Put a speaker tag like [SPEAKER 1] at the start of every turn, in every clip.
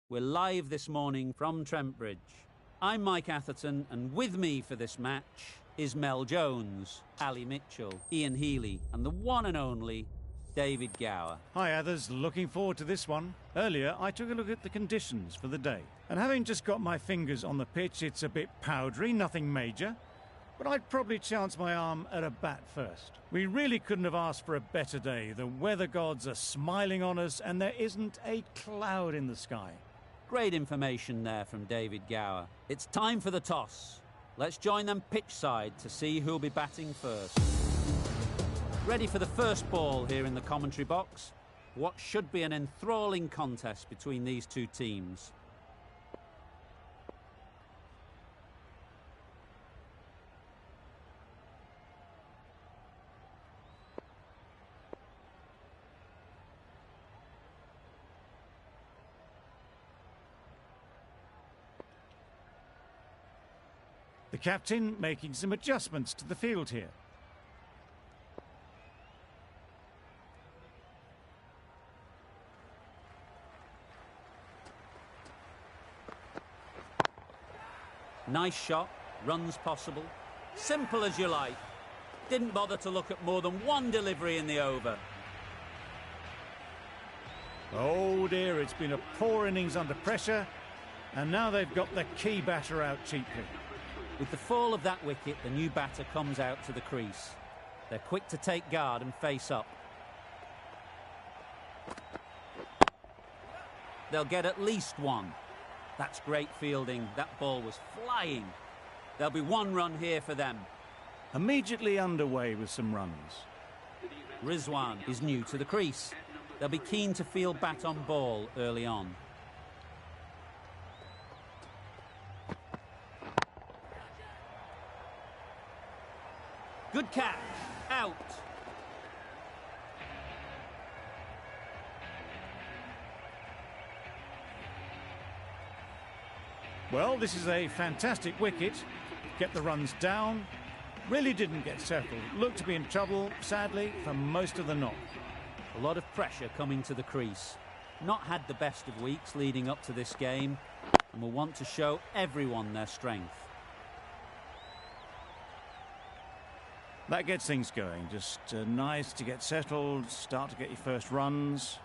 [SPEAKER 1] We're live this morning from Trent Bridge. I'm Mike Atherton, and with me for this match is Mel Jones, Ali Mitchell, Ian Healy, and the one and only David Gower.
[SPEAKER 2] Hi others, looking forward to this one. Earlier I took a look at the conditions for the day, and having just got my fingers on the pitch, it's a bit powdery, nothing major, but I'd probably chance my arm at a bat first. We really couldn't have asked for a better day. The weather gods are smiling on us and there isn't a cloud in the sky.
[SPEAKER 1] Great information there from David Gower. It's time for the toss. Let's join them pitch side to see who'll be batting first. Ready for the first ball here in the commentary box. What should be an enthralling contest between these two teams.
[SPEAKER 2] The captain making some adjustments to the field here.
[SPEAKER 1] Nice shot, runs possible. Simple as you like. Didn't bother to look at more than one delivery in the over.
[SPEAKER 2] Oh dear, it's been a poor innings under pressure, and now they've got the key batter out cheaply.
[SPEAKER 1] With the fall of that wicket, the new batter comes out to the crease. They're quick to take guard and face up. They'll get at least one. That's great fielding. That ball was flying. There'll be one run here for them.
[SPEAKER 2] Immediately underway with some runs.
[SPEAKER 1] Rizwan is new to the crease. They'll be keen to field bat on ball early on. Good catch. Out.
[SPEAKER 2] Well, this is a fantastic wicket. Get the runs down. Really didn't get settled. Looked to be in trouble, sadly, for most of the knock.
[SPEAKER 1] A lot of pressure coming to the crease. Not had the best of weeks leading up to this game, and will want to show everyone their strength.
[SPEAKER 2] That gets things going. Just nice to get settled, start to get your first runs.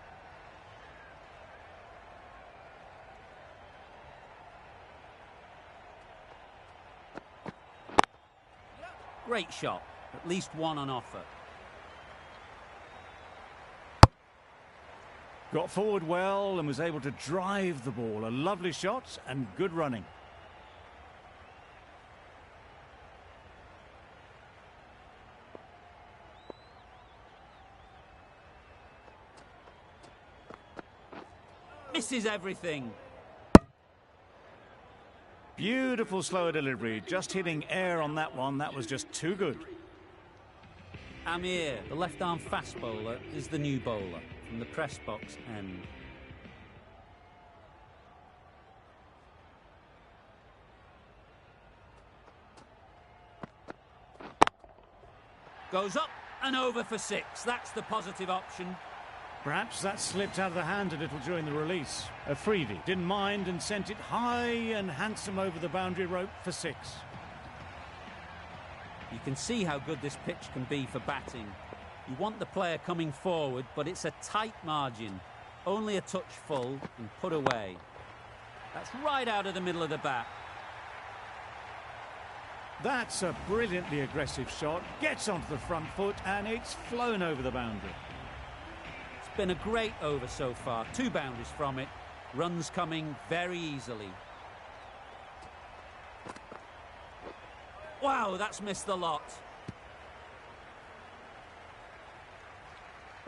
[SPEAKER 1] Great shot. At least one on offer.
[SPEAKER 2] Got forward well and was able to drive the ball. A lovely shot and good running.
[SPEAKER 1] Misses everything.
[SPEAKER 2] Beautiful slower delivery. Just hitting air on that one. That was just too good.
[SPEAKER 1] Amir, the left-arm fast bowler, is the new bowler from the press box end. Goes up and over for 6. That's the positive option.
[SPEAKER 2] Perhaps that slipped out of the hand a little during the release. Afridi didn't mind and sent it high and handsome over the boundary rope for 6.
[SPEAKER 1] You can see how good this pitch can be for batting. You want the player coming forward, but it's a tight margin. Only a touch full and put away. That's right out of the middle of the bat.
[SPEAKER 2] That's a brilliantly aggressive shot. Gets onto the front foot and it's flown over the boundary.
[SPEAKER 1] It's been a great over so far. 2 boundaries from it. Runs coming very easily. Wow, that's missed the lot.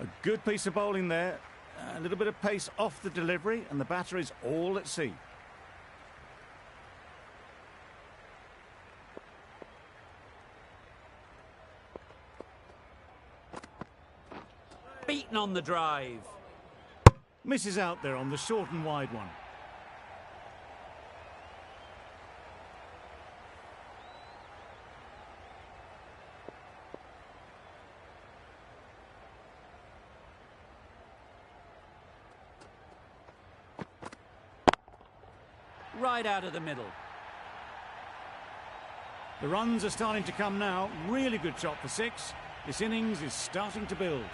[SPEAKER 2] A good piece of bowling there. A little bit of pace off the delivery and the batter is all at sea.
[SPEAKER 1] Beaten on the drive.
[SPEAKER 2] Misses out there on the short and wide one.
[SPEAKER 1] right out of the middle.
[SPEAKER 2] The runs are starting to come now. Really good shot for 6. This innings is starting to build.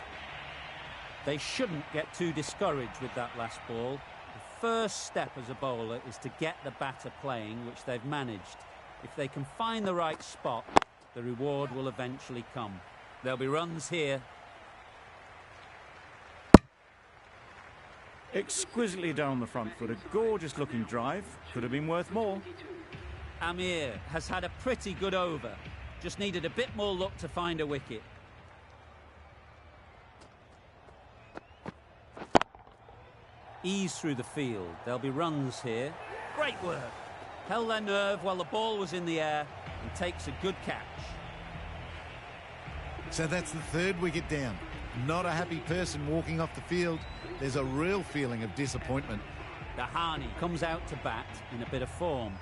[SPEAKER 1] They shouldn't get too discouraged with that last ball. The first step as a bowler is to get the batter playing, which they've managed. If they can find the right spot, the reward will eventually come. There'll be runs here.
[SPEAKER 2] Exquisitely down the front foot. A gorgeous looking drive. Could have been worth more.
[SPEAKER 1] Amir has had a pretty good over. Just needed a bit more luck to find a wicket. Ease through the field. There'll be runs here. Great work. Held their nerve while the ball was in the air and takes a good catch.
[SPEAKER 3] So that's the 3rd wicket down. Not a happy person walking off the field. There's a real feeling of disappointment.
[SPEAKER 1] Dahani comes out to bat in a bit of form,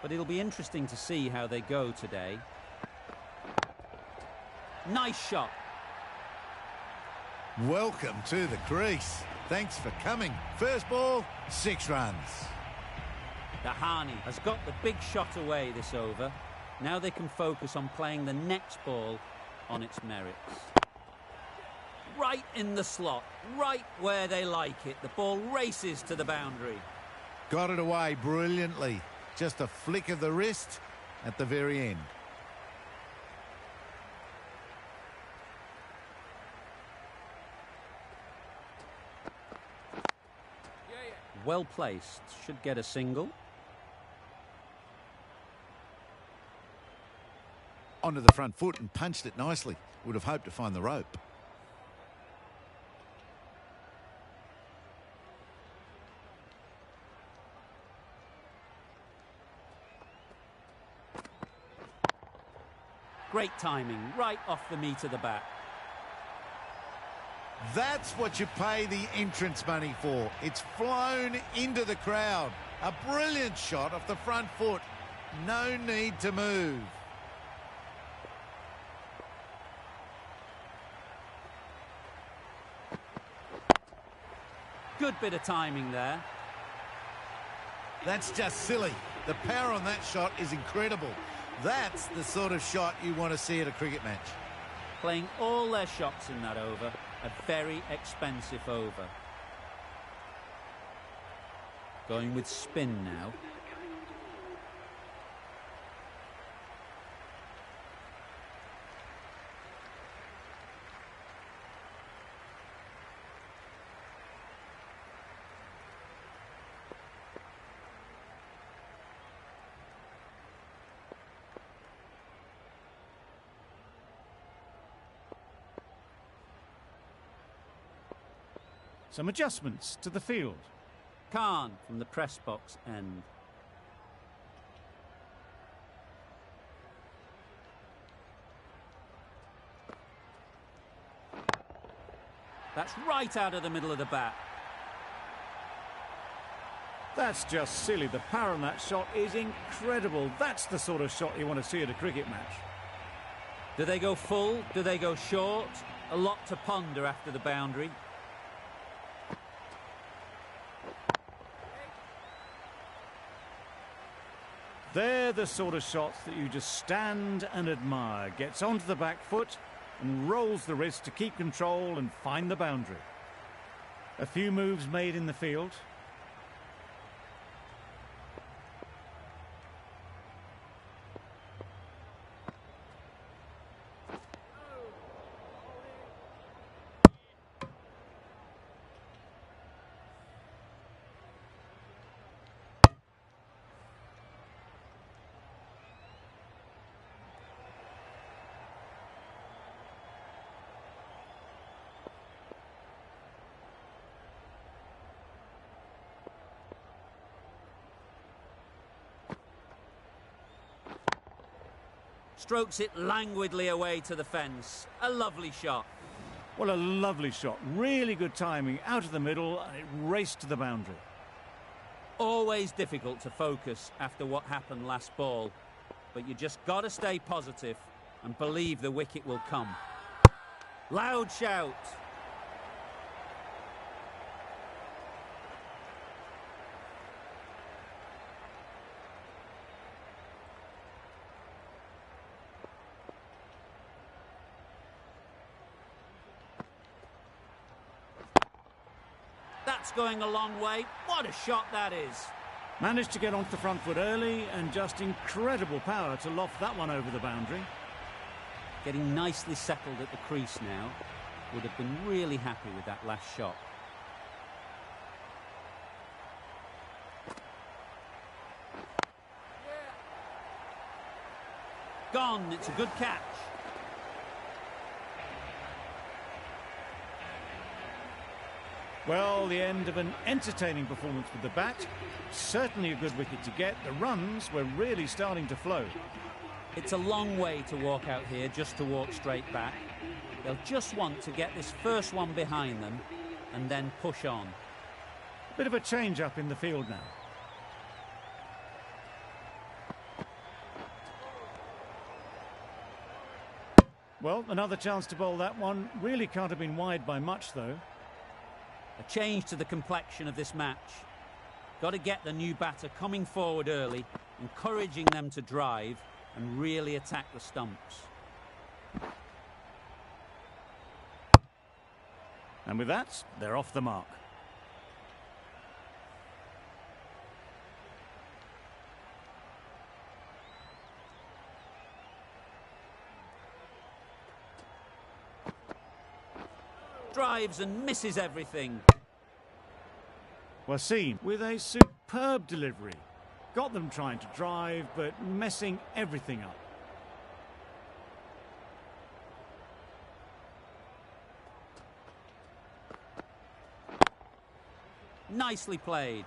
[SPEAKER 1] but it'll be interesting to see how they go today. Nice shot.
[SPEAKER 3] Welcome to the crease. Thanks for coming. First ball, 6 runs.
[SPEAKER 1] Dahani has got the big shot away this over. Now they can focus on playing the next ball on its merits. Right in the slot, right where they like it. The ball races to the boundary.
[SPEAKER 3] Got it away brilliantly. Just a flick of the wrist at the very end.
[SPEAKER 1] Well placed, should get a single.
[SPEAKER 3] Onto the front foot and punched it nicely. Would have hoped to find the rope.
[SPEAKER 1] Great timing, right off the meat of the bat.
[SPEAKER 3] That's what you pay the entrance money for. It's flown into the crowd. A brilliant shot off the front foot. No need to move.
[SPEAKER 1] Good bit of timing there.
[SPEAKER 3] That's just silly. The power on that shot is incredible. That's the sort of shot you want to see at a cricket match.
[SPEAKER 1] Playing all their shots in that over. A very expensive over. Going with spin now.
[SPEAKER 2] Some adjustments to the field.
[SPEAKER 1] Khan from the press box end. That's right out of the middle of the bat.
[SPEAKER 2] That's just silly. The power on that shot is incredible. That's the sort of shot you want to see at a cricket match.
[SPEAKER 1] Do they go full? Do they go short? A lot to ponder after the boundary.
[SPEAKER 2] They're the sort of shots that you just stand and admire. Gets onto the back foot and rolls the wrist to keep control and find the boundary. A few moves made in the field.
[SPEAKER 1] Strokes it languidly away to the fence. A lovely shot.
[SPEAKER 2] Well, a lovely shot. Really good timing. Out of the middle, and it raced to the boundary.
[SPEAKER 1] Always difficult to focus after what happened last ball. But you just got to stay positive and believe the wicket will come. Loud shout. That's going a long way. What a shot that is.
[SPEAKER 2] Managed to get onto the front foot early and just incredible power to loft that one over the boundary.
[SPEAKER 1] Getting nicely settled at the crease now. Would have been really happy with that last shot. Gone. It's a good catch.
[SPEAKER 2] Well, the end of an entertaining performance with the bat. Certainly a good wicket to get. The runs were really starting to flow.
[SPEAKER 1] It's a long way to walk out here just to walk straight back. They'll just want to get this first one behind them and then push on.
[SPEAKER 2] Bit of a change up in the field now. Well, another chance to bowl that one. Really can't have been wide by much, though.
[SPEAKER 1] A change to the complexion of this match. Got to get the new batter coming forward early, encouraging them to drive and really attack the stumps.
[SPEAKER 2] And with that, they're off the mark.
[SPEAKER 1] Drives and misses everything.
[SPEAKER 2] Wasim with a superb delivery. Got them trying to drive, but messing everything up.
[SPEAKER 1] Nicely played.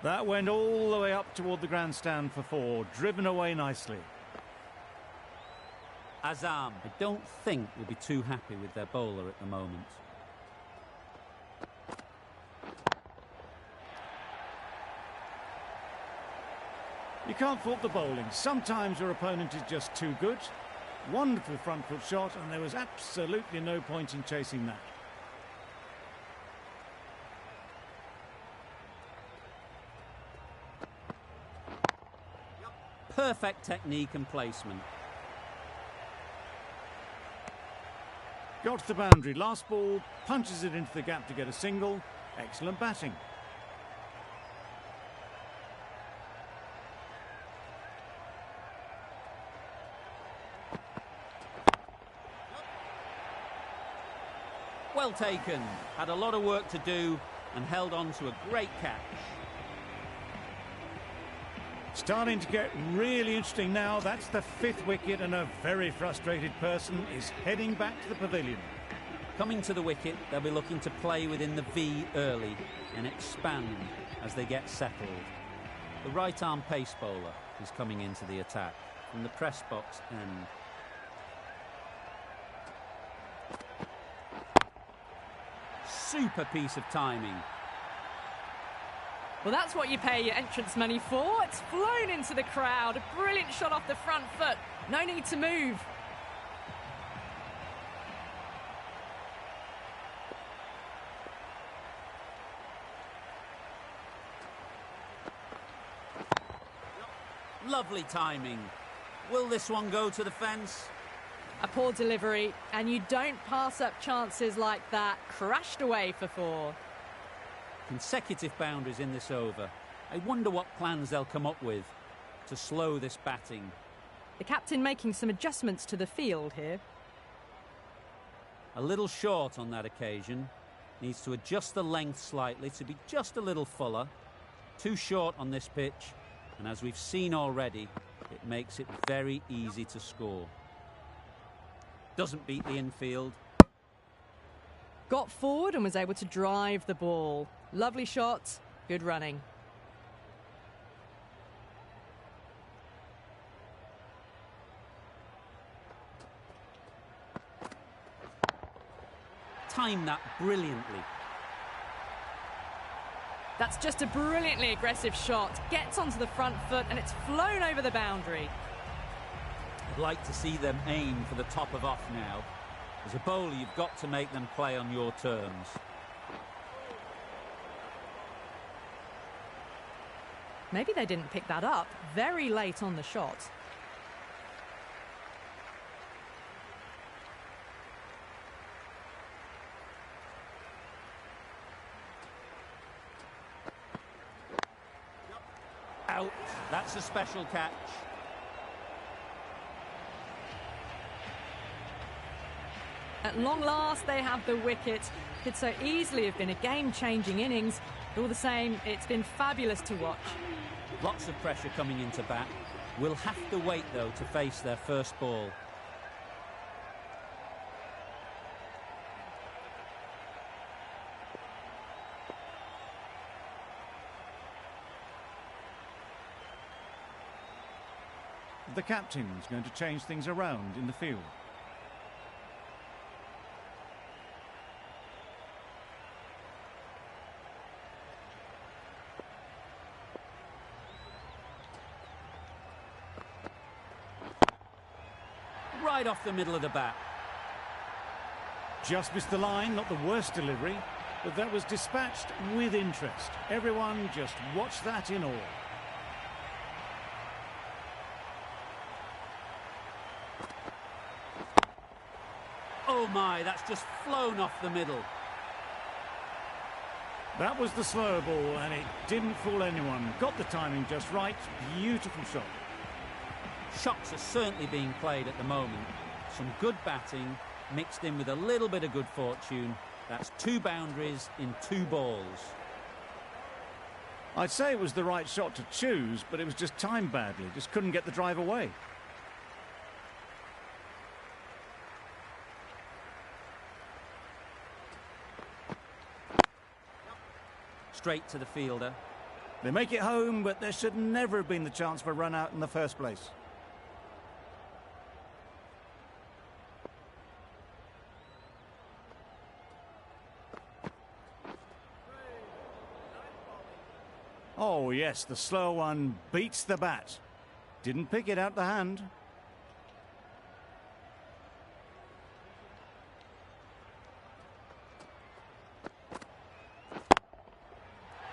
[SPEAKER 2] That went all the way up toward the grandstand for 4, driven away nicely.
[SPEAKER 1] Azam, I don't think will be too happy with their bowler at the moment.
[SPEAKER 2] You can't fault the bowling. Sometimes your opponent is just too good. Wonderful front foot shot, and there was absolutely no point in chasing that.
[SPEAKER 1] Perfect technique and placement.
[SPEAKER 2] Got to the boundary. Last ball, punches it into the gap to get a single. Excellent batting.
[SPEAKER 1] Well taken. Had a lot of work to do and held on to a great catch.
[SPEAKER 2] Starting to get really interesting now. That's the 5th wicket, and a very frustrated person is heading back to the pavilion.
[SPEAKER 1] Coming to the wicket, they'll be looking to play within the V early and expand as they get settled. The right-arm pace bowler is coming into the attack from the press box end. Super piece of timing.
[SPEAKER 4] Well, that's what you pay your entrance money for. It's flown into the crowd. A brilliant shot off the front foot. No need to move.
[SPEAKER 1] Lovely timing. Will this one go to the fence?
[SPEAKER 4] A poor delivery, and you don't pass up chances like that. Crashed away for 4.
[SPEAKER 1] Consecutive boundaries in this over. I wonder what plans they'll come up with to slow this batting.
[SPEAKER 4] The captain making some adjustments to the field here.
[SPEAKER 1] A little short on that occasion. Needs to adjust the length slightly to be just a little fuller. Too short on this pitch, and as we've seen already, it makes it very easy to score. Doesn't beat the infield.
[SPEAKER 4] Got forward and was able to drive the ball. Lovely shot, good running.
[SPEAKER 1] Timed that brilliantly.
[SPEAKER 4] That's just a brilliantly aggressive shot. Gets onto the front foot and it's flown over the boundary.
[SPEAKER 1] I'd like to see them aim for the top of off now. As a bowler, you've got to make them play on your terms.
[SPEAKER 4] Maybe they didn't pick that up. Very late on the shot.
[SPEAKER 1] Out. That's a special catch.
[SPEAKER 4] At long last, they have the wicket. Could so easily have been a game-changing innings. All the same, it's been fabulous to watch.
[SPEAKER 1] Lots of pressure coming into bat. We'll have to wait, though, to face their first ball.
[SPEAKER 2] The captain's going to change things around in the field.
[SPEAKER 1] Right off the middle of the bat.
[SPEAKER 2] Just missed the line, not the worst delivery, but that was dispatched with interest. Everyone just watched that in awe.
[SPEAKER 1] Oh my, that's just flown off the middle.
[SPEAKER 2] That was the slower ball and it didn't fool anyone. Got the timing just right. Beautiful shot.
[SPEAKER 1] Shots are certainly being played at the moment. Some good batting mixed in with a little bit of good fortune. That's 2 boundaries in 2 balls.
[SPEAKER 2] I'd say it was the right shot to choose, but it was just timed badly. Just couldn't get the drive away.
[SPEAKER 1] Straight to the fielder.
[SPEAKER 2] They make it home, but there should never have been the chance for a run out in the first place. Oh yes, the slow one beats the bat. Didn't pick it out the hand.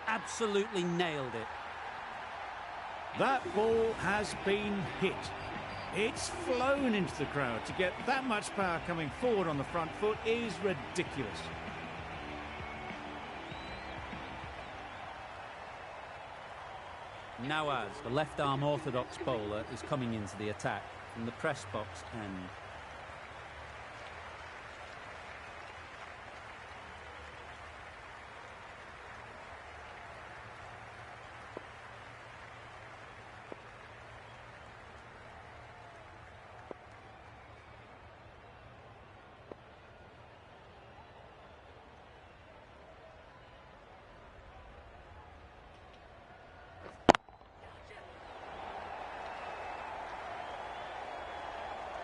[SPEAKER 1] Absolutely nailed it.
[SPEAKER 2] That ball has been hit. It's flown into the crowd. To get that much power coming forward on the front foot is ridiculous.
[SPEAKER 1] Nawaz, the left-arm orthodox bowler, is coming into the attack from the press box end.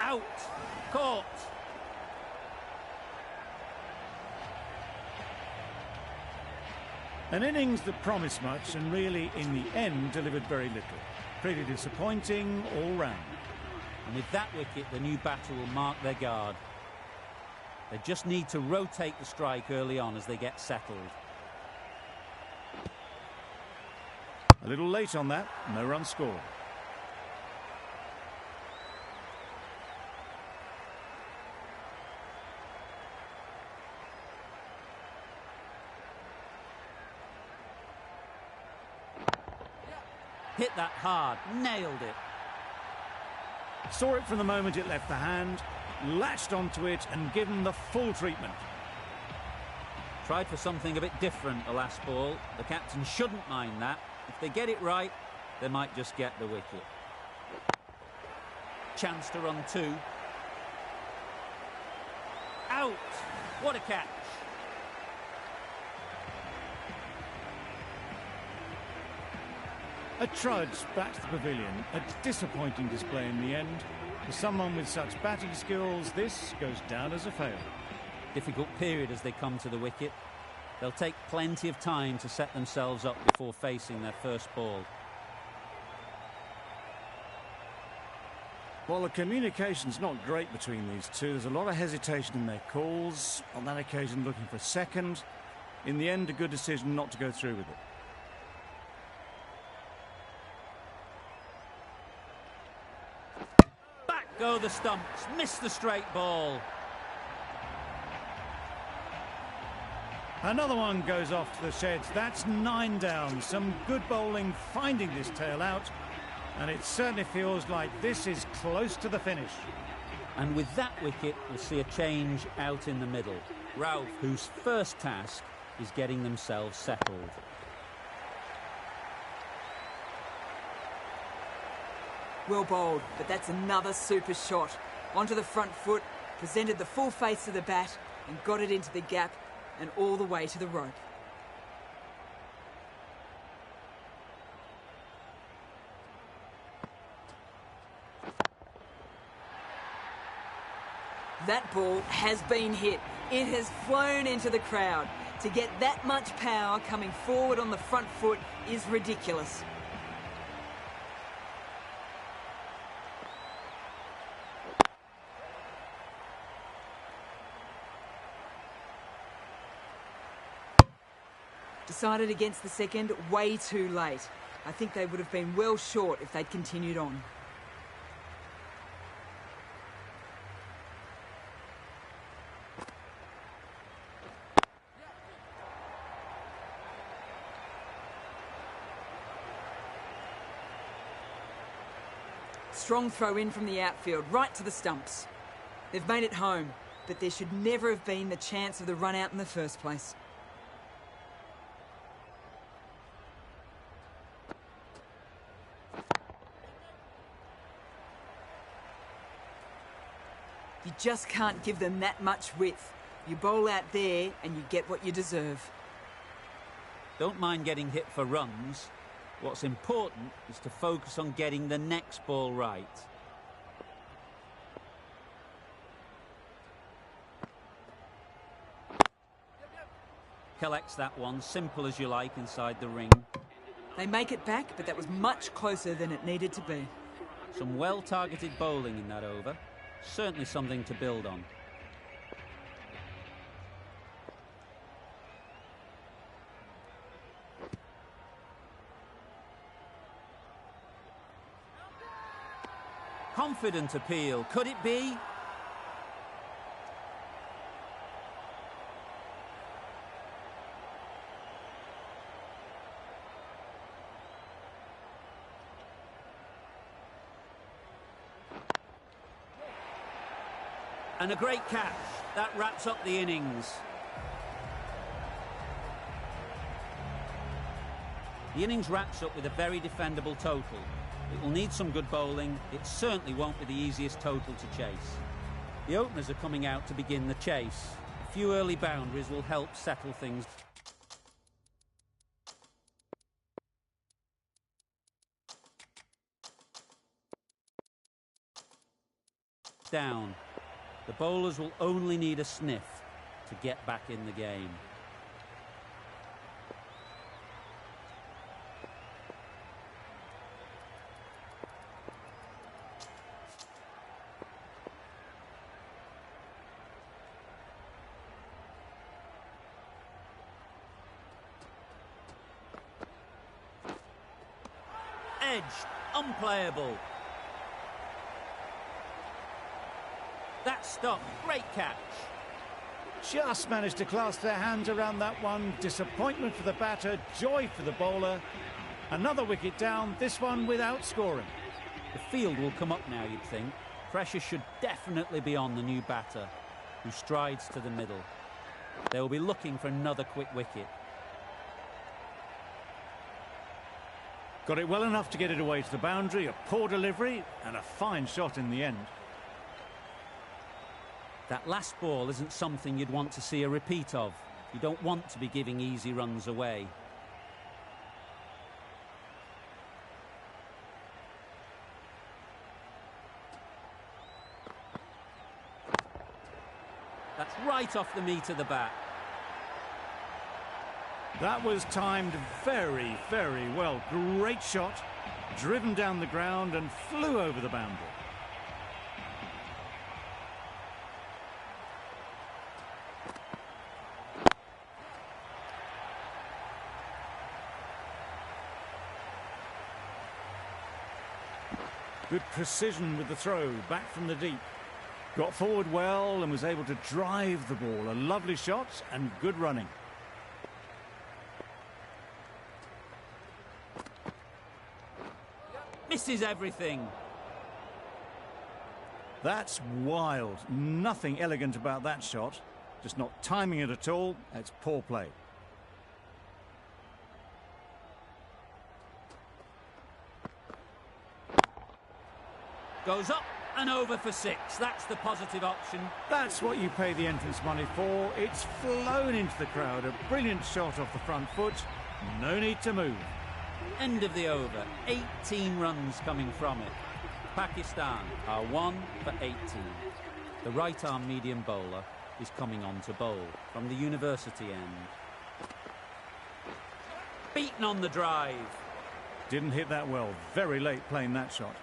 [SPEAKER 1] Out. Caught.
[SPEAKER 2] An innings that promised much and really, in the end, delivered very little. Pretty disappointing all round.
[SPEAKER 1] And with that wicket, the new batter will mark their guard. They just need to rotate the strike early on as they get settled.
[SPEAKER 2] A little late on that, no run scored.
[SPEAKER 1] Hit that hard, nailed it.
[SPEAKER 2] Saw it from the moment it left the hand, latched onto it and given the full treatment.
[SPEAKER 1] Tried for something a bit different the last ball. The captain shouldn't mind that. If they get it right, they might just get the wicket. Chance to run 2. Out! What a catch!
[SPEAKER 2] A trudge back to the pavilion, a disappointing display in the end. For someone with such batting skills, this goes down as a fail.
[SPEAKER 1] Difficult period as they come to the wicket. They'll take plenty of time to set themselves up before facing their first ball.
[SPEAKER 2] Well, the communication's not great between these two. There's a lot of hesitation in their calls. On that occasion, looking for a second. In the end, a good decision not to go through with it.
[SPEAKER 1] Go the stumps, miss the straight ball.
[SPEAKER 2] Another one goes off to the sheds. That's 9 down. Some good bowling finding this tail out. And it certainly feels like this is close to the finish.
[SPEAKER 1] And with that wicket, we'll see a change out in the middle. Ralph, whose first task is getting themselves settled.
[SPEAKER 5] Well bowled, but that's another super shot. Onto the front foot, presented the full face of the bat and got it into the gap and all the way to the rope. That ball has been hit. It has flown into the crowd. To get that much power coming forward on the front foot is ridiculous. Decided against the second way too late. I think they would have been well short if they'd continued on. Strong throw in from the outfield, right to the stumps. They've made it home, but there should never have been the chance of the run out in the first place. You just can't give them that much width. You bowl out there and you get what you deserve.
[SPEAKER 1] Don't mind getting hit for runs. What's important is to focus on getting the next ball right. Collects that one, simple as you like, inside the ring.
[SPEAKER 5] They make it back, but that was much closer than it needed to be.
[SPEAKER 1] Some well-targeted bowling in that over. Certainly something to build on. Confident appeal. Could it be? And a great catch. That wraps up the innings. The innings wraps up with a very defendable total. It will need some good bowling. It certainly won't be the easiest total to chase. The openers are coming out to begin the chase. A few early boundaries will help settle things down. The bowlers will only need a sniff to get back in the game. Edged, unplayable. That stopped. Great catch.
[SPEAKER 2] Just managed to clasp their hands around that one. Disappointment for the batter, joy for the bowler. Another wicket down, this one without scoring.
[SPEAKER 1] The field will come up now, you'd think. Pressure should definitely be on the new batter, who strides to the middle. They will be looking for another quick wicket.
[SPEAKER 2] Got it well enough to get it away to the boundary. A poor delivery and a fine shot in the end.
[SPEAKER 1] That last ball isn't something you'd want to see a repeat of. You don't want to be giving easy runs away. That's right off the meat of the bat.
[SPEAKER 2] That was timed very, very well. Great shot, driven down the ground and flew over the boundary. Good precision with the throw, back from the deep. Got forward well and was able to drive the ball. A lovely shot and good running.
[SPEAKER 1] Misses everything.
[SPEAKER 2] That's wild. Nothing elegant about that shot. Just not timing it at all. It's poor play.
[SPEAKER 1] Goes up and over for 6. That's the positive option.
[SPEAKER 2] That's what you pay the entrance money for. It's flown into the crowd. A brilliant shot off the front foot. No need to move.
[SPEAKER 1] End of the over. 18 runs coming from it. Pakistan are 1 for 18. The right-arm medium bowler is coming on to bowl from the university end. Beaten on the drive.
[SPEAKER 2] Didn't hit that well. Very late playing that shot.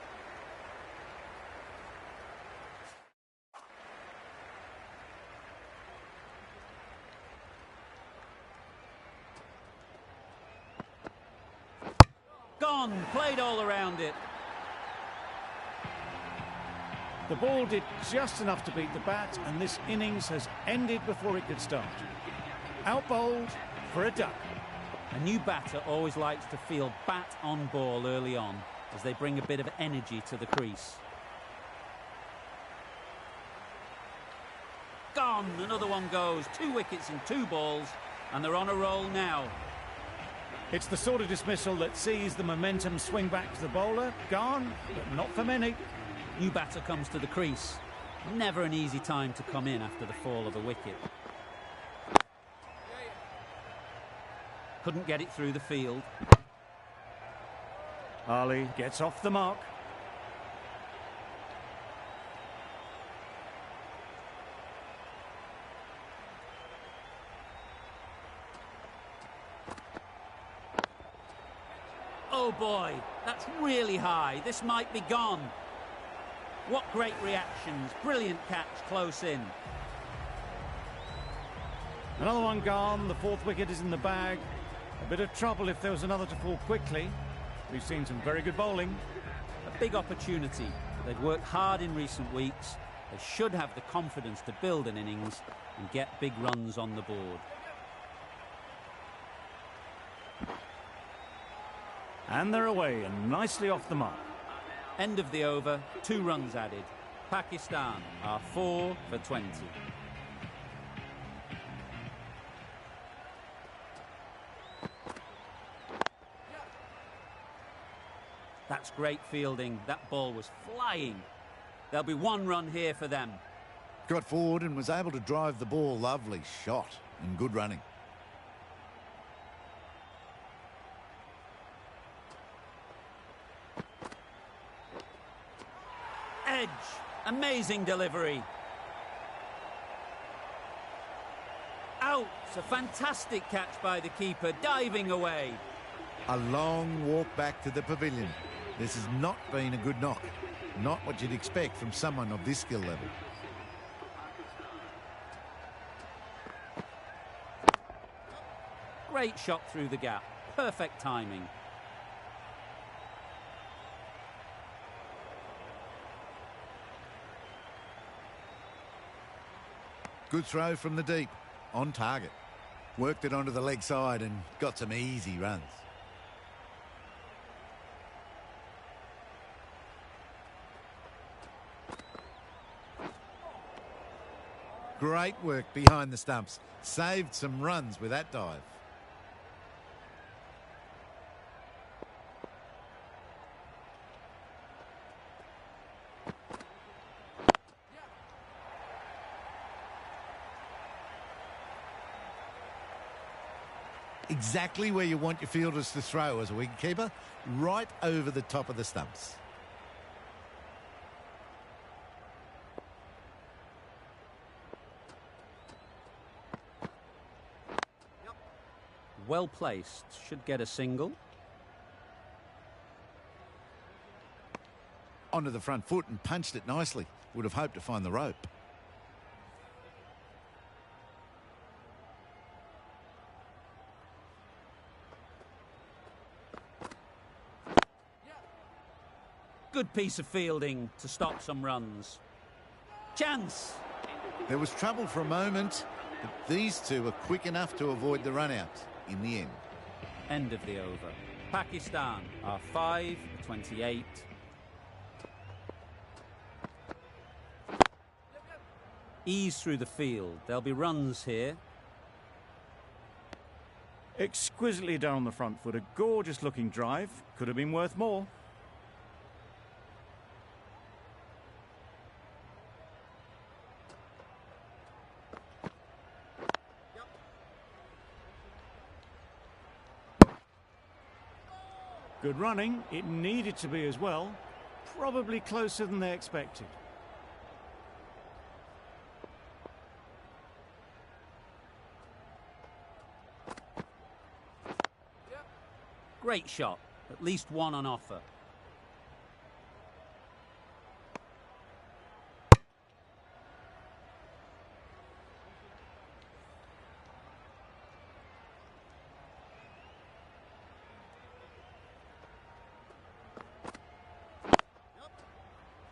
[SPEAKER 1] Gone. Played all around it.
[SPEAKER 2] The ball did just enough to beat the bat, and this innings has ended before it could start. Out bowled for a duck.
[SPEAKER 1] A new batter always likes to feel bat on ball early on as they bring a bit of energy to the crease. Gone. Another one goes. 2 wickets in 2 balls, and they're on a roll now.
[SPEAKER 2] It's the sort of dismissal that sees the momentum swing back to the bowler. Gone, but not for many.
[SPEAKER 1] New batter comes to the crease. Never an easy time to come in after the fall of a wicket. Couldn't get it through the field.
[SPEAKER 2] Ali gets off the mark.
[SPEAKER 1] Oh boy, that's really high. This might be gone. What great reactions. Brilliant catch close in.
[SPEAKER 2] Another one gone. The 4th wicket is in the bag. A bit of trouble if there was another to fall quickly. We've seen some very good bowling.
[SPEAKER 1] A big opportunity. They've worked hard in recent weeks. They should have the confidence to build an innings and get big runs on the board.
[SPEAKER 2] And they're away and nicely off the mark.
[SPEAKER 1] End of the over, 2 runs added. Pakistan are 4 for 20. That's great fielding. That ball was flying. There'll be 1 run here for them.
[SPEAKER 3] Got forward and was able to drive the ball. Lovely shot and good running.
[SPEAKER 1] Edge. Amazing delivery. Out. A fantastic catch by the keeper, diving away.
[SPEAKER 3] A long walk back to the pavilion. This has not been a good knock. Not what you'd expect from someone of this skill level.
[SPEAKER 1] Great shot through the gap. Perfect timing.
[SPEAKER 3] Good throw from the deep. On target. Worked it onto the leg side and got some easy runs. Great work behind the stumps. Saved some runs with that dive. Exactly where you want your fielders to throw as a wicketkeeper, right over the top of the stumps.
[SPEAKER 1] Well placed. Should get a single.
[SPEAKER 3] Onto the front foot and punched it nicely. Would have hoped to find the rope.
[SPEAKER 1] Good piece of fielding to stop some runs. Chance.
[SPEAKER 3] There was trouble for a moment, but these two were quick enough to avoid the run out in the end.
[SPEAKER 1] End of the over. Pakistan are 5-28. Ease through the field. There'll be runs here.
[SPEAKER 2] Exquisitely done on the front foot. A gorgeous looking drive. Could have been worth more. Good running. It needed to be as well. Probably closer than they expected.
[SPEAKER 1] Great shot. At least one on offer.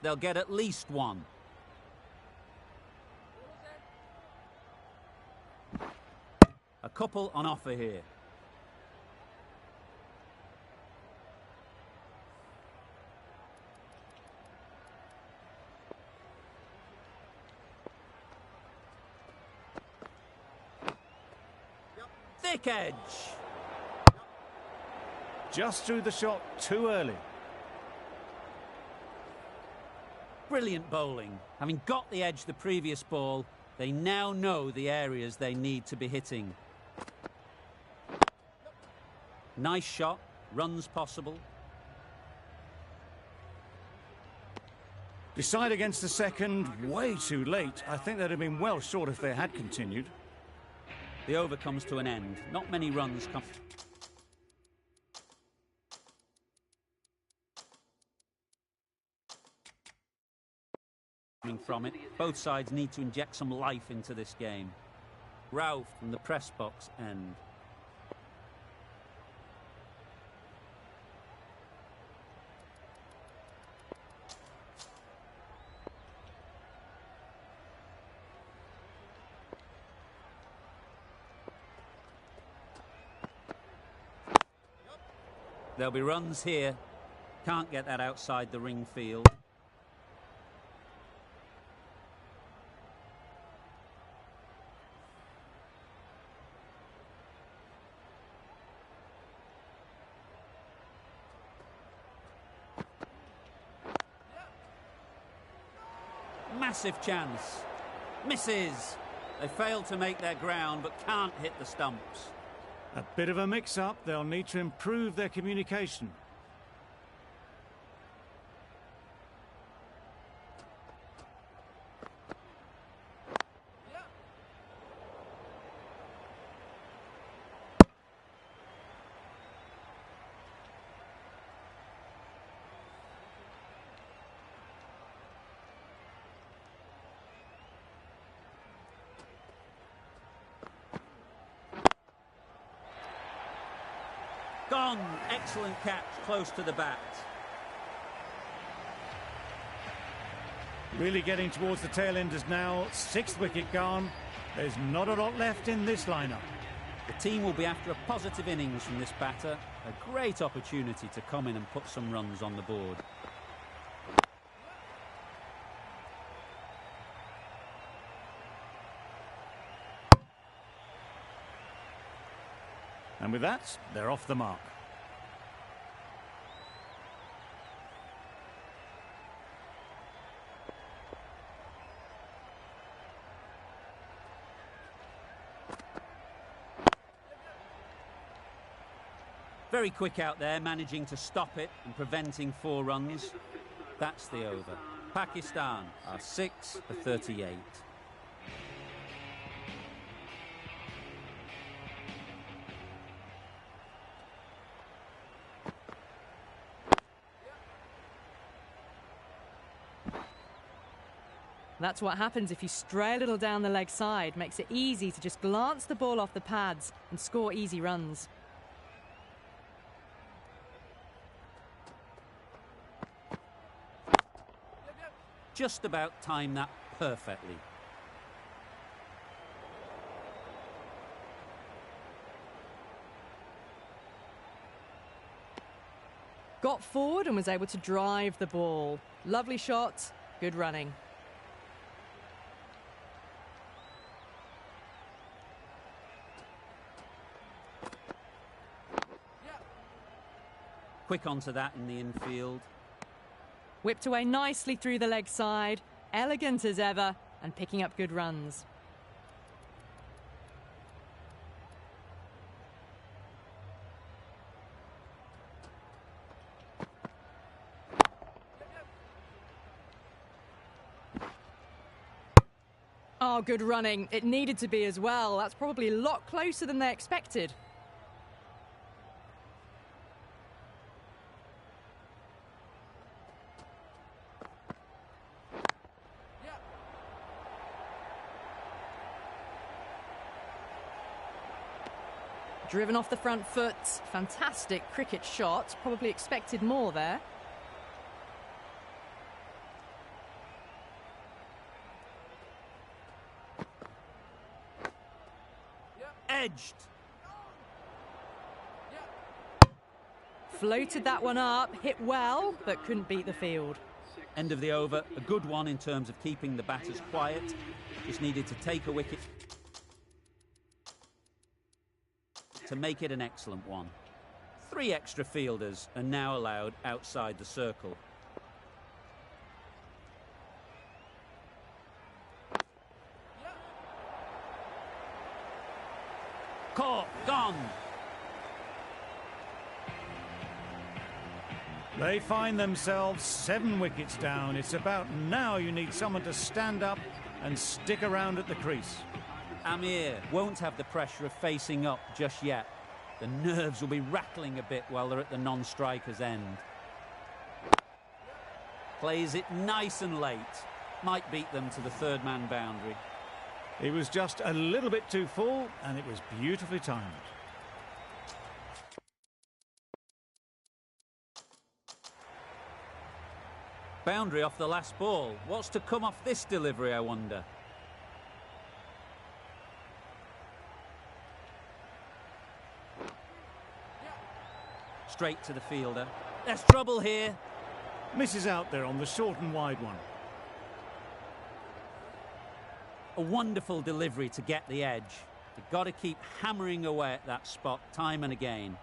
[SPEAKER 1] They'll get at least one. A couple on offer here. Thick edge.
[SPEAKER 2] Just threw the shot too early.
[SPEAKER 1] Brilliant bowling. Having got the edge the previous ball, they now know the areas they need to be hitting. Nice shot. Runs possible.
[SPEAKER 2] Decide against the second, way too late. I think they'd have been well short if they had continued.
[SPEAKER 1] The over comes to an end. Not many runs come from it. Both sides need to inject some life into this game. Ralph from the press box end. There'll be runs here. Can't get that outside the ring field. Massive chance. Misses. They failed to make their ground but can't hit the stumps.
[SPEAKER 2] A bit of a mix-up. They'll need to improve their communication.
[SPEAKER 1] Gone. Excellent catch close to the bat.
[SPEAKER 2] Really getting towards the tail enders now. 6th wicket gone. There's not a lot left in this lineup.
[SPEAKER 1] The team will be after a positive innings from this batter. A great opportunity to come in and put some runs on the board.
[SPEAKER 2] And with that, they're off the mark.
[SPEAKER 1] Very quick out there, managing to stop it and preventing 4 runs. That's the over. Pakistan are 6-38.
[SPEAKER 4] That's what happens if you stray a little down the leg side. Makes it easy to just glance the ball off the pads and score easy runs.
[SPEAKER 1] Just about timed that perfectly.
[SPEAKER 4] Got forward and was able to drive the ball. Lovely shot, good running.
[SPEAKER 1] Quick onto that in the infield.
[SPEAKER 4] Whipped away nicely through the leg side, elegant as ever, and picking up good runs. Oh, good running. It needed to be as well. That's probably a lot closer than they expected. Driven off the front foot. Fantastic cricket shot. Probably expected more there.
[SPEAKER 1] Edged.
[SPEAKER 4] Floated that one up, hit well, but couldn't beat the field.
[SPEAKER 1] End of the over. A good one in terms of keeping the batters quiet. Just needed to take a wicket to make it an excellent one. 3 extra fielders are now allowed outside the circle. Caught, gone.
[SPEAKER 2] They find themselves 7 wickets down. It's about now you need someone to stand up and stick around at the crease.
[SPEAKER 1] Amir won't have the pressure of facing up just yet. The nerves will be rattling a bit while they're at the non-striker's end. Plays it nice and late. Might beat them to the third-man boundary.
[SPEAKER 2] He was just a little bit too full, and it was beautifully timed.
[SPEAKER 1] Boundary off the last ball. What's to come off this delivery, I wonder? Straight to the fielder. There's trouble here.
[SPEAKER 2] Misses out there on the short and wide one.
[SPEAKER 1] A wonderful delivery to get the edge. You've got to keep hammering away at that spot time and again.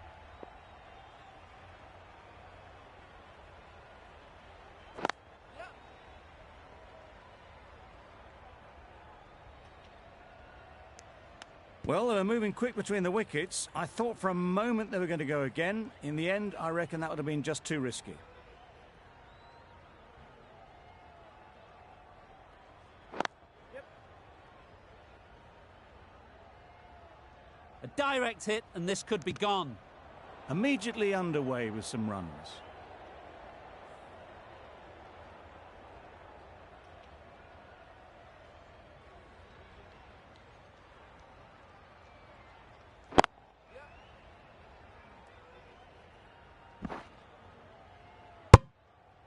[SPEAKER 2] Well, they were moving quick between the wickets. I thought for a moment they were going to go again. In the end, I reckon that would have been just too risky.
[SPEAKER 1] A direct hit and this could be gone.
[SPEAKER 2] Immediately underway with some runs.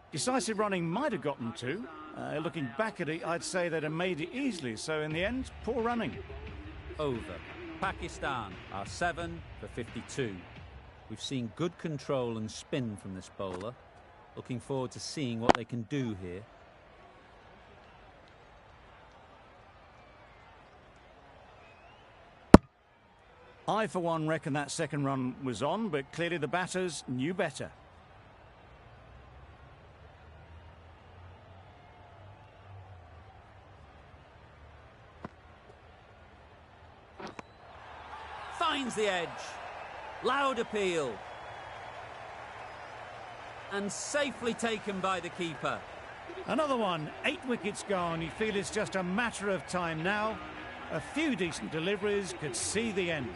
[SPEAKER 2] Decisive running might have gotten 2. Looking back at it, I'd say they'd have made it easily. So in the end, poor running.
[SPEAKER 1] Over. Pakistan are 7 for 52. We've seen good control and spin from this bowler. Looking forward to seeing what they can do here.
[SPEAKER 2] I, for one, reckon that second run was on, but clearly the batters knew better.
[SPEAKER 1] Finds the edge. Loud appeal. And safely taken by the keeper.
[SPEAKER 2] Another one, 8 wickets gone. You feel it's just a matter of time now. A few decent deliveries could see the end.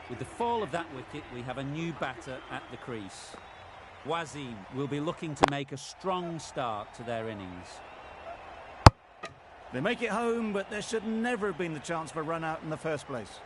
[SPEAKER 1] With the fall of that wicket, we have a new batter at the crease. Wasim will be looking to make a strong start to their innings.
[SPEAKER 2] They make it home, but there should never have been the chance for a run out in the first place.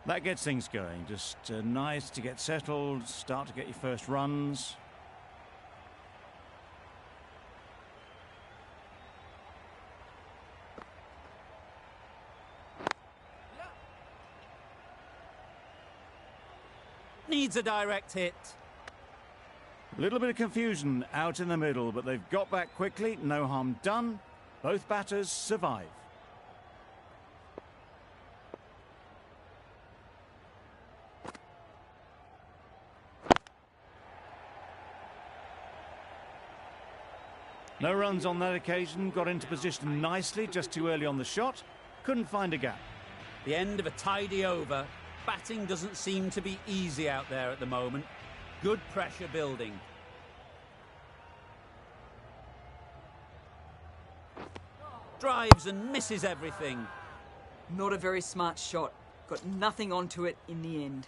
[SPEAKER 2] That gets things going. Just nice to get settled, start to get your first runs.
[SPEAKER 1] Needs a direct hit.
[SPEAKER 2] A little bit of confusion out in the middle, but they've got back quickly. No harm done. Both batters survive. No runs on that occasion. Got into position nicely, just too early on the shot. Couldn't find a gap.
[SPEAKER 1] The end of a tidy over. Batting doesn't seem to be easy out there at the moment. Good pressure building. Drives and misses everything.
[SPEAKER 5] Not a very smart shot. Got nothing onto it in the end.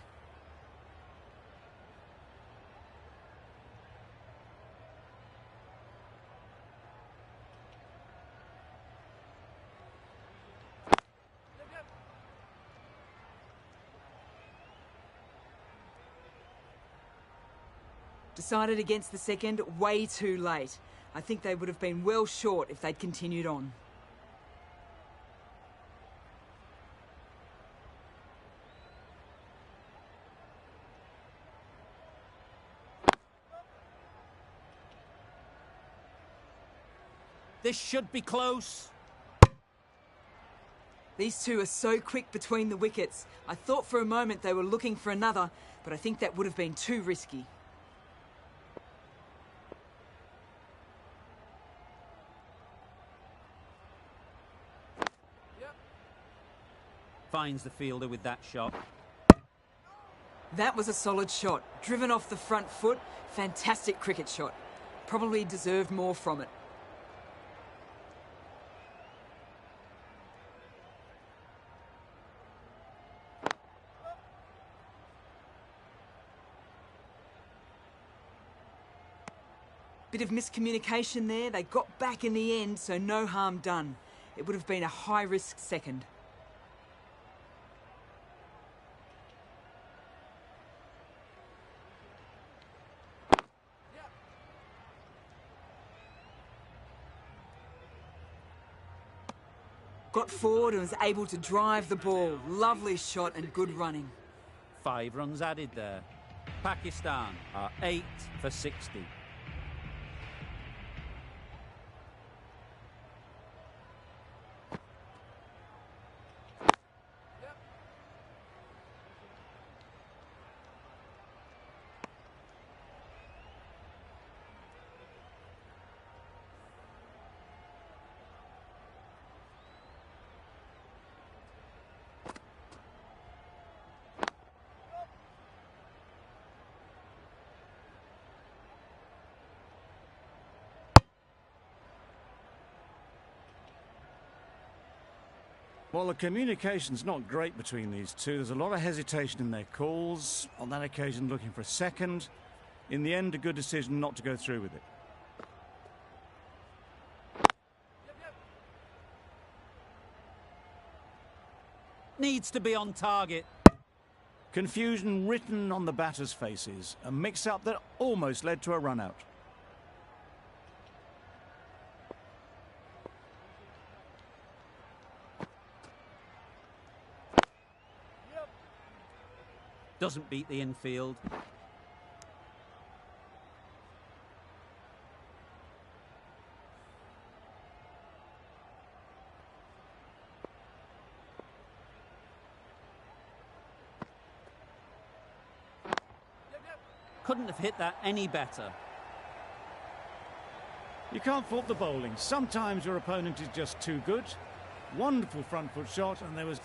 [SPEAKER 5] Decided against the second way too late. I think they would have been well short if they'd continued on.
[SPEAKER 1] This should be close.
[SPEAKER 5] These two are so quick between the wickets. I thought for a moment they were looking for another, but I think that would have been too risky.
[SPEAKER 1] Finds the fielder with that shot.
[SPEAKER 5] That was a solid shot. Driven off the front foot. Fantastic cricket shot. Probably deserved more from it. Bit of miscommunication there. They got back in the end, so no harm done. It would have been a high-risk second. Got forward and was able to drive the ball. Lovely shot and good running.
[SPEAKER 1] 5 runs added there. Pakistan are 8 for 60.
[SPEAKER 2] Well, the communication's not great between these two. There's a lot of hesitation in their calls. On that occasion, looking for a second. In the end, a good decision not to go through with it.
[SPEAKER 1] Needs to be on target.
[SPEAKER 2] Confusion written on the batters' faces. A mix-up that almost led to a run-out.
[SPEAKER 1] Doesn't beat the infield. Couldn't have hit that any better.
[SPEAKER 2] You can't fault the bowling. Sometimes your opponent is just too good. Wonderful front foot shot, and there was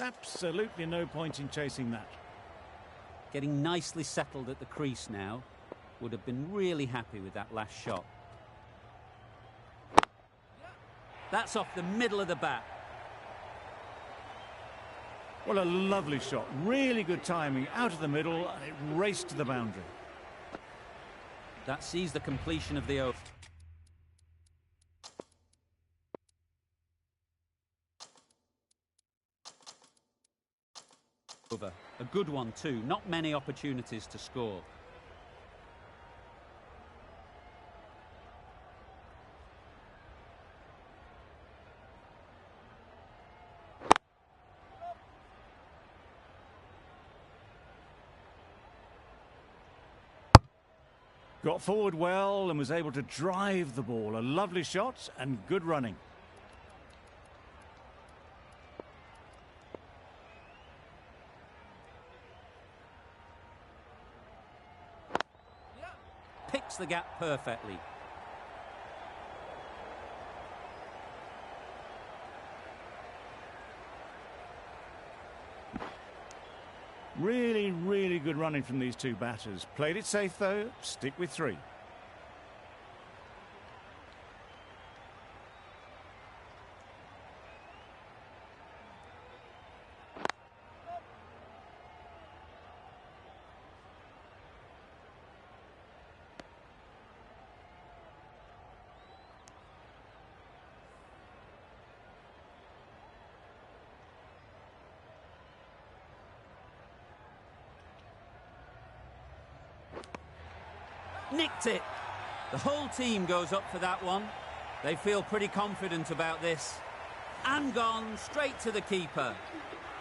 [SPEAKER 2] absolutely no point in chasing that.
[SPEAKER 1] Getting nicely settled at the crease now. Would have been really happy with that last shot. That's off the middle of the bat.
[SPEAKER 2] What a lovely shot. Really good timing out of the middle, and it raced to the boundary.
[SPEAKER 1] That sees the completion of the over. A good one too. Not many opportunities to score.
[SPEAKER 2] Got forward well and was able to drive the ball. A lovely shot and good running.
[SPEAKER 1] Picks the gap perfectly.
[SPEAKER 2] Really, really good running from these two batters. Played it safe though, stick with 3.
[SPEAKER 1] Nicked it. The whole team goes up for that one. They feel pretty confident about this. And gone straight to the keeper.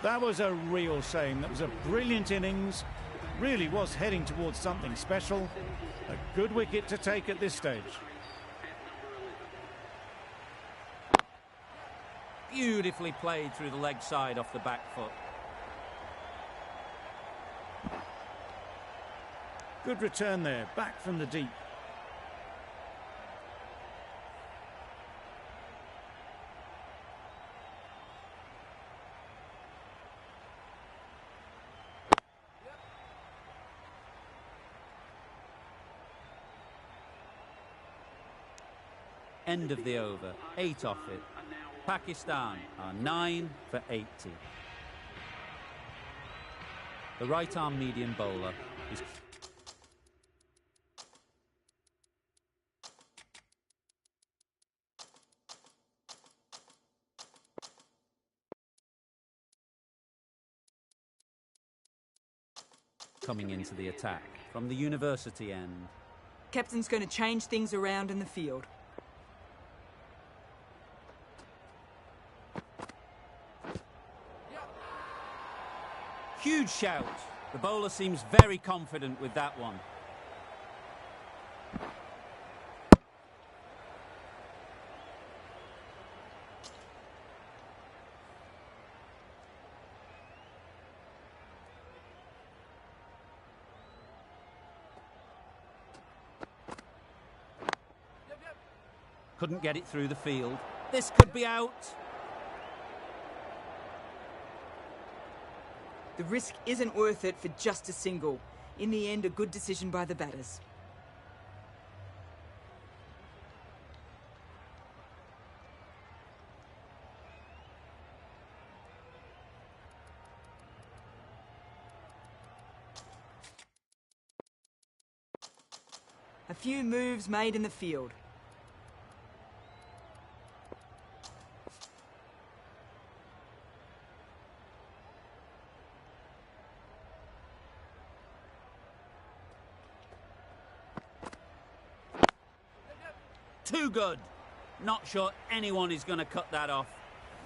[SPEAKER 2] That was a real shame. That was a brilliant innings. Really was heading towards something special. A good wicket to take at this stage.
[SPEAKER 1] Beautifully played through the leg side off the back foot.
[SPEAKER 2] Good return there, back from the deep.
[SPEAKER 1] End of the over, 8 off it. Pakistan are 9 for 80. The right-arm medium bowler is... coming into the attack from the university end.
[SPEAKER 5] Captain's going to change things around in the field.
[SPEAKER 1] Huge shout. The bowler seems very confident with that one. Couldn't get it through the field. This could be out.
[SPEAKER 5] The risk isn't worth it for just a single. In the end, a good decision by the batters. A few moves made in the field.
[SPEAKER 1] Too good. Not sure anyone is going to cut that off.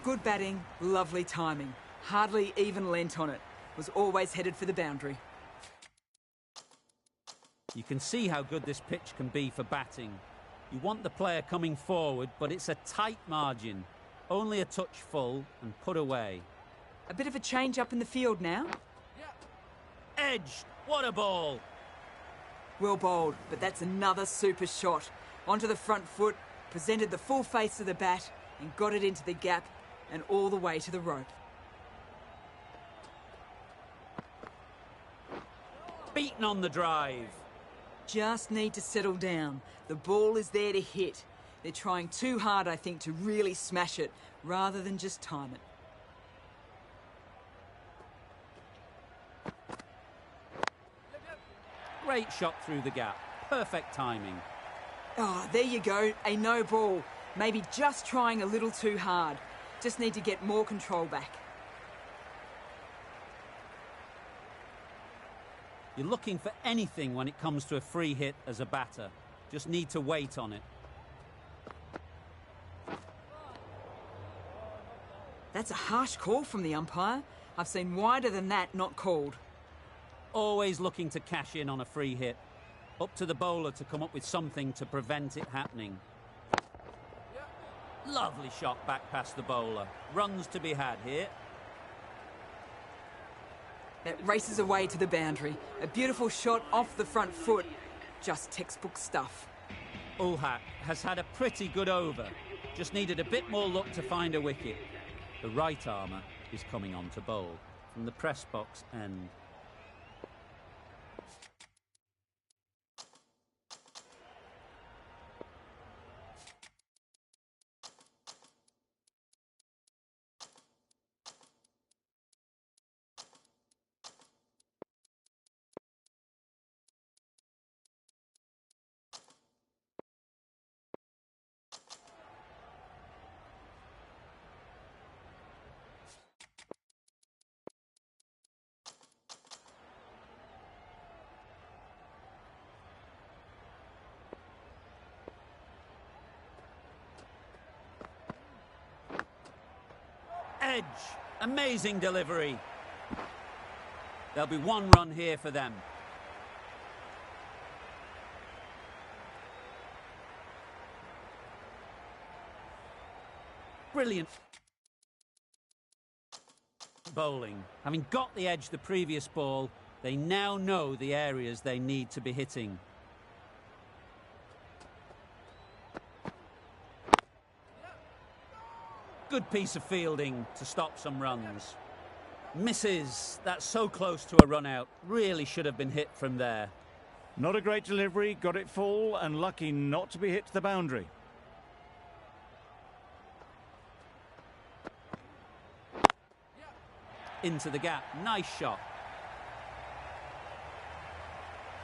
[SPEAKER 5] Good batting, lovely timing. Hardly even lent on it. Was always headed for the boundary.
[SPEAKER 1] You can see how good this pitch can be for batting. You want the player coming forward, but it's a tight margin. Only a touch full and put away.
[SPEAKER 5] A bit of a change up in the field now.
[SPEAKER 1] Edged. What a ball.
[SPEAKER 5] Well bowled, but that's another super shot. Onto the front foot, presented the full face of the bat and got it into the gap and all the way to the rope.
[SPEAKER 1] Beaten on the drive.
[SPEAKER 5] Just need to settle down. The ball is there to hit. They're trying too hard, I think, to really smash it rather than just time it.
[SPEAKER 1] Great shot through the gap. Perfect timing.
[SPEAKER 5] Oh, there you go. A no ball. Maybe just trying a little too hard. Just need to get more control back.
[SPEAKER 1] You're looking for anything when it comes to a free hit as a batter. Just need to wait on it.
[SPEAKER 5] That's a harsh call from the umpire. I've seen wider than that not called.
[SPEAKER 1] Always looking to cash in on a free hit. Up to the bowler to come up with something to prevent it happening. Lovely shot back past the bowler. Runs to be had here.
[SPEAKER 5] That races away to the boundary. A beautiful shot off the front foot. Just textbook stuff.
[SPEAKER 1] Ulhak has had a pretty good over. Just needed a bit more luck to find a wicket. The right armour is coming on to bowl from the press box end. Edge. Amazing delivery. There'll be one run here for them. Brilliant bowling. Having got the edge the previous ball, they now know the areas they need to be hitting. Good piece of fielding to stop some runs. Misses. That's so close to a run out. Really should have been hit from there.
[SPEAKER 2] Not a great delivery, got it full and lucky not to be hit to the boundary.
[SPEAKER 1] Into the gap. Nice shot.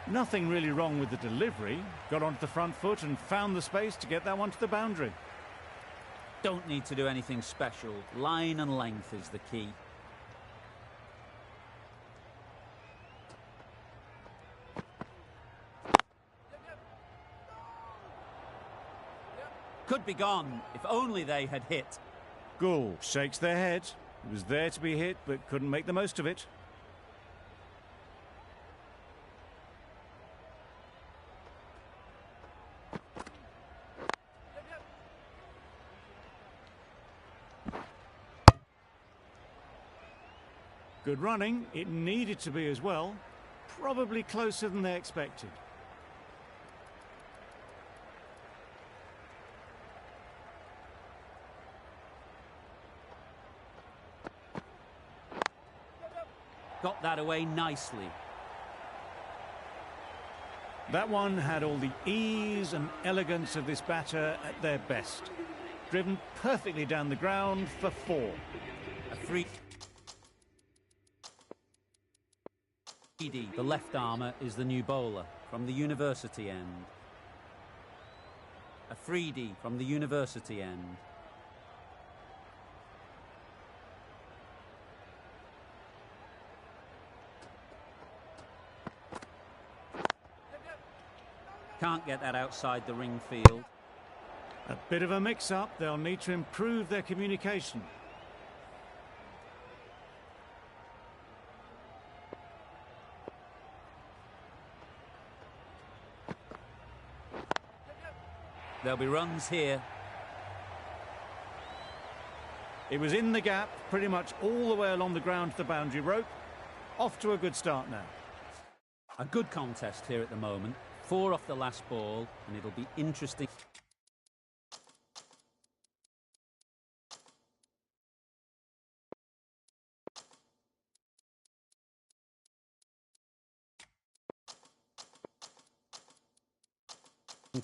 [SPEAKER 2] Nothing really wrong with the delivery. Got onto the front foot and found the space to get that one to the boundary.
[SPEAKER 1] Don't need to do anything special. Line and length is the key. Could be gone if only they had hit.
[SPEAKER 2] Gould shakes their head. It was there to be hit but couldn't make the most of it. Good running. It needed to be as well. Probably closer than they expected.
[SPEAKER 1] Got that away nicely.
[SPEAKER 2] That one had all the ease and elegance of this batter at their best. Driven perfectly down the ground for 4.
[SPEAKER 1] A free. The left armour is the new bowler from the university end. Afridi from the university end. Can't get that outside the ring field.
[SPEAKER 2] A bit of a mix-up. They'll need to improve their communication.
[SPEAKER 1] There'll be runs here.
[SPEAKER 2] It was in the gap, pretty much all the way along the ground to the boundary rope. Off to a good start now.
[SPEAKER 1] A good contest here at the moment. 4 off the last ball, and it'll be interesting.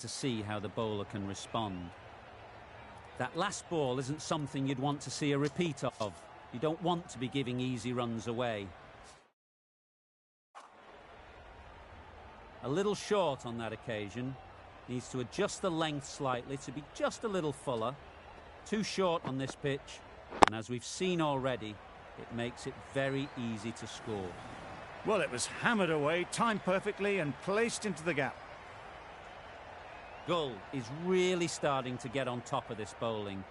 [SPEAKER 1] To see how the bowler can respond. That last ball isn't something you'd want to see a repeat of. You don't want to be giving easy runs away. A little short on that occasion. Needs to adjust the length slightly to be just a little fuller. Too short on this pitch, and as we've seen already, it makes it very easy to score.
[SPEAKER 2] Well, it was hammered away, timed perfectly and placed into the gap.
[SPEAKER 1] Gould is really starting to get on top of this bowling.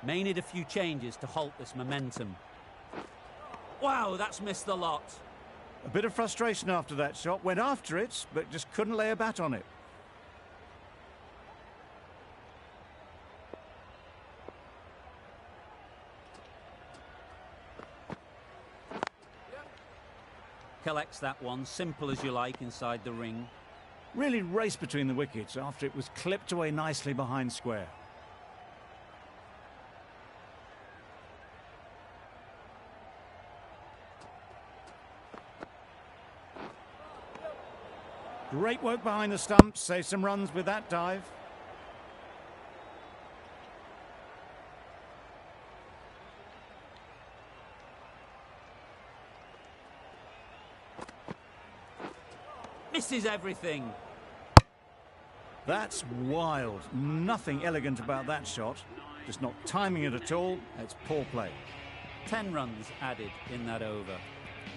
[SPEAKER 1] May need a few changes to halt this momentum. Wow, that's missed the lot.
[SPEAKER 2] A bit of frustration after that shot. Went after it, but just couldn't lay a bat on it.
[SPEAKER 1] Collects that one, simple as you like, inside the ring.
[SPEAKER 2] Really raced between the wickets after it was clipped away nicely behind square. Great work behind the stumps, saved some runs with that dive.
[SPEAKER 1] Misses everything.
[SPEAKER 2] That's wild. Nothing elegant about that shot. Just not timing it at all. It's poor play.
[SPEAKER 1] 10 runs added in that over.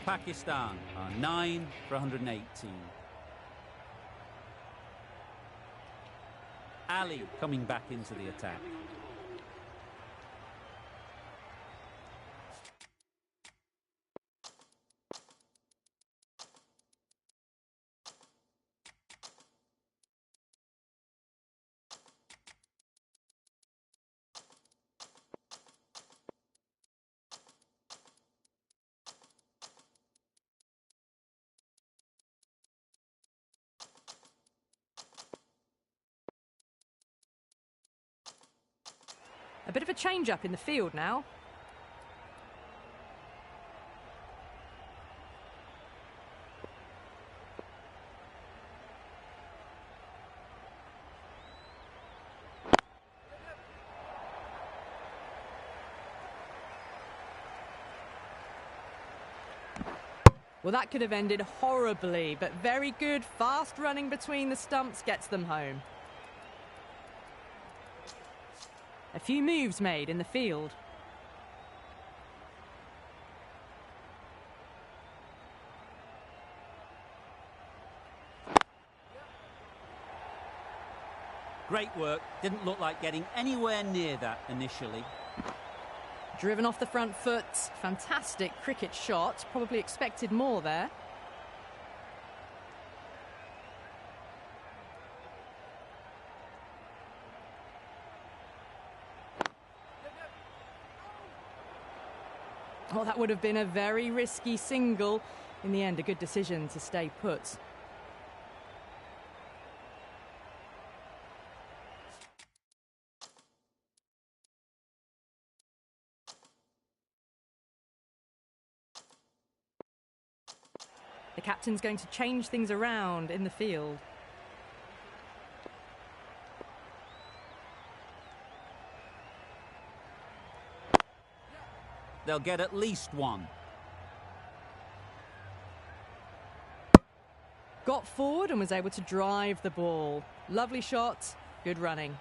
[SPEAKER 1] Pakistan are 9 for 118. Ali coming back into the attack.
[SPEAKER 4] A bit of a change-up in the field now. Well, that could have ended horribly, but very good, fast running between the stumps gets them home. A few moves made in the field.
[SPEAKER 1] Great work. Didn't look like getting anywhere near that initially.
[SPEAKER 4] Driven off the front foot. Fantastic cricket shot. Probably expected more there. Oh, that would have been a very risky single. In the end, a good decision to stay put. The captain's going to change things around in the field.
[SPEAKER 1] They'll get at least one.
[SPEAKER 4] Got forward and was able to drive the ball. Lovely shot, good running.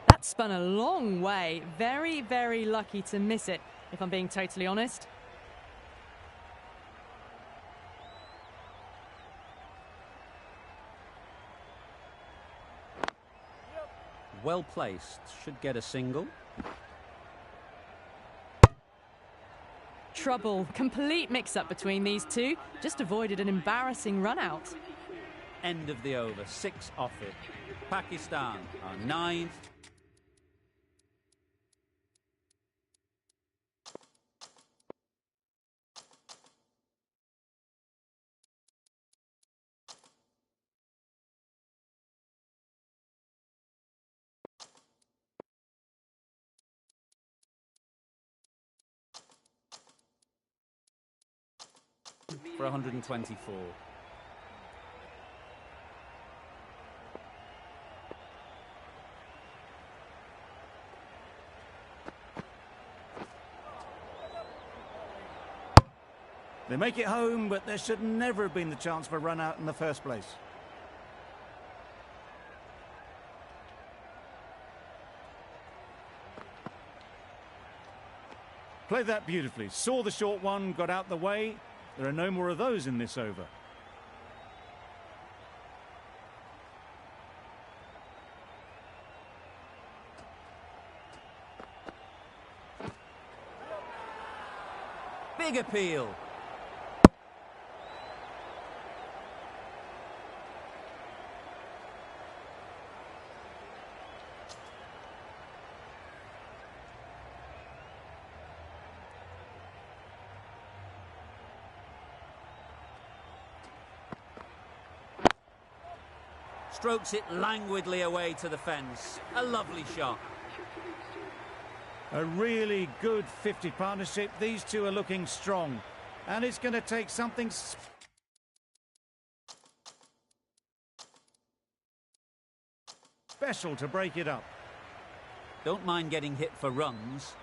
[SPEAKER 4] That spun a long way. Very, very lucky to miss it, if I'm being totally honest.
[SPEAKER 1] Well placed, should get a single.
[SPEAKER 4] Trouble, complete mix-up between these two. Just avoided an embarrassing run-out.
[SPEAKER 1] End of the over, 6 off it. Pakistan are 9. For 124.
[SPEAKER 2] They make it home, but there should never have been the chance for a run out in the first place. Played that beautifully. Saw the short one, got out the way. There are no more of those in this over.
[SPEAKER 1] Big appeal. Strokes it languidly away to the fence. A lovely shot.
[SPEAKER 2] A really good 50 partnership. These two are looking strong. And it's going to take something special to break it up.
[SPEAKER 1] Don't mind getting hit for runs.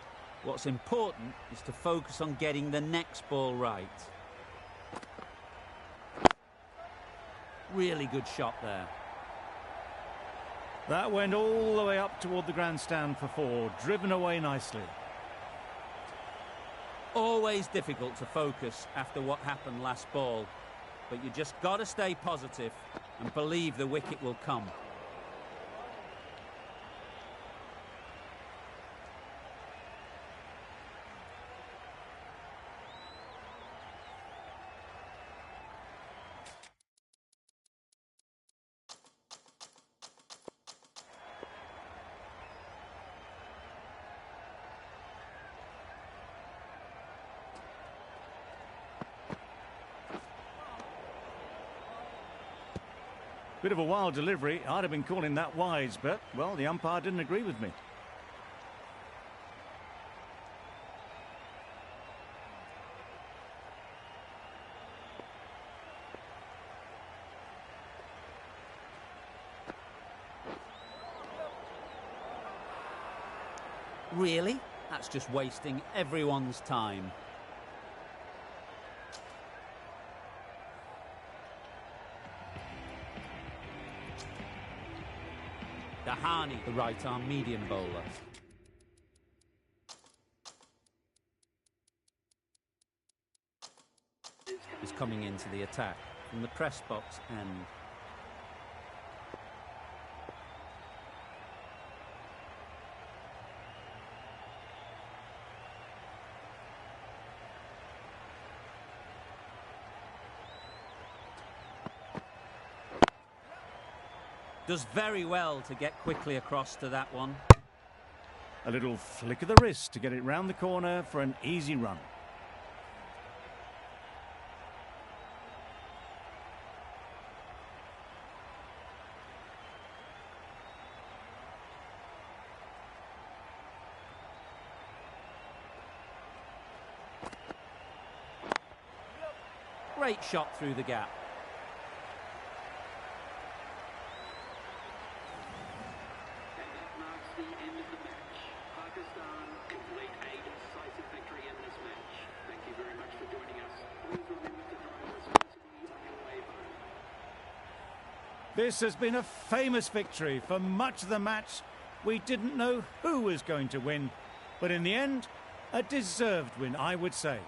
[SPEAKER 1] What's important is to focus on getting the next ball right. Really good shot there.
[SPEAKER 2] That went all the way up toward the grandstand for 4, driven away nicely.
[SPEAKER 1] Always difficult to focus after what happened last ball, but you just got to stay positive and believe the wicket will come.
[SPEAKER 2] Bit of a wild delivery. I'd have been calling that wise, but, well, the umpire didn't agree with me.
[SPEAKER 1] Really? That's just wasting everyone's time. Dahani, the right-arm medium bowler. Is coming into the attack from the press box end. Does very well to get quickly across to that one.
[SPEAKER 2] A little flick of the wrist to get it round the corner for an easy run.
[SPEAKER 1] Great shot through the gap.
[SPEAKER 2] This has been a famous victory. For much of the match, we didn't know who was going to win. But in the end, a deserved win, I would say.